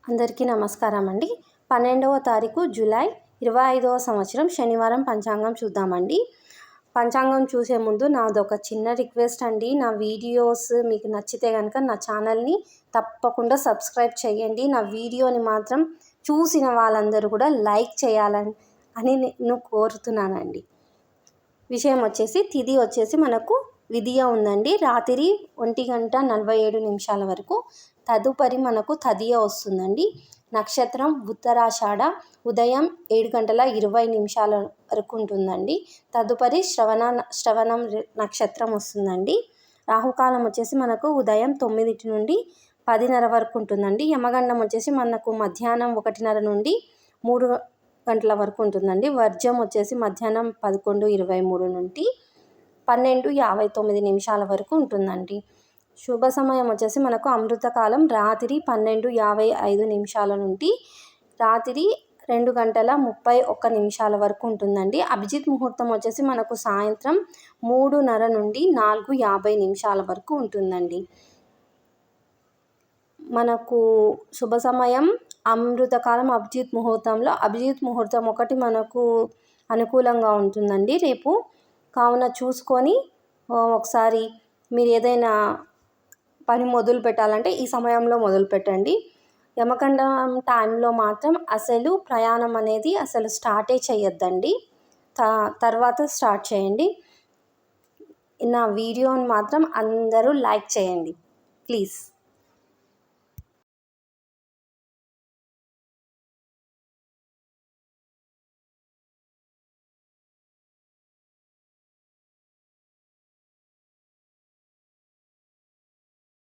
అందరికీ నమస్కారం అండి. 12వ తారీఖు జూలై 25వ సంవత్సరం శనివారం పంచాంగం చూద్దామండి. పంచాంగం చూసే ముందు నాదొక చిన్న రిక్వెస్ట్ అండి. నా వీడియోస్ మీకు నచ్చితే కనుక నా ఛానల్ని తప్పకుండా సబ్స్క్రైబ్ చేయండి. నా వీడియోని మాత్రం చూసిన వాళ్ళందరూ కూడా లైక్ చేయాలని నేను కోరుతున్నానండి. విషయం వచ్చేసి తిథి వచ్చేసి మనకు విధియ ఉందండి. రాత్రి 1:47 వరకు. తదుపరి మనకు తదియ వస్తుందండి. నక్షత్రం ఉత్తరాషాఢ ఉదయం 7:20 వరకు ఉంటుందండి. తదుపరి శ్రవణం నక్షత్రం వస్తుందండి. రాహుకాలం వచ్చేసి మనకు ఉదయం 9 నుండి 10:30 వరకు ఉంటుందండి. యమగండం వచ్చేసి మనకు మధ్యాహ్నం 1:30 నుండి 3 గంటల వరకు ఉంటుందండి. వర్జం వచ్చేసి మధ్యాహ్నం 11:23 నుండి 12:59 వరకు ఉంటుందండి. శుభ సమయం వచ్చేసి మనకు అమృతకాలం రాత్రి 12:55 నుండి రాత్రి 2:31 వరకు ఉంటుందండి. అభిజిత్ ముహూర్తం వచ్చేసి మనకు సాయంత్రం 3:30 నుండి 4:50 వరకు ఉంటుందండి. మనకు శుభ సమయం అమృతకాలం అభిజిత్ ముహూర్తం ఒకటి మనకు అనుకూలంగా ఉంటుందండి రేపు. కావున చూసుకొని ఒకసారి మీరు ఏదైనా పని మొదలు పెట్టాలంటే ఈ సమయంలో మొదలు పెట్టండి. యమగండం టైంలో మాత్రం అసలు ప్రయాణం అనేది అసలు స్టార్టే చేయొద్దండి. తర్వాత స్టార్ట్ చేయండి. నా వీడియోని మాత్రం అందరూ లైక్ చేయండి ప్లీజ్.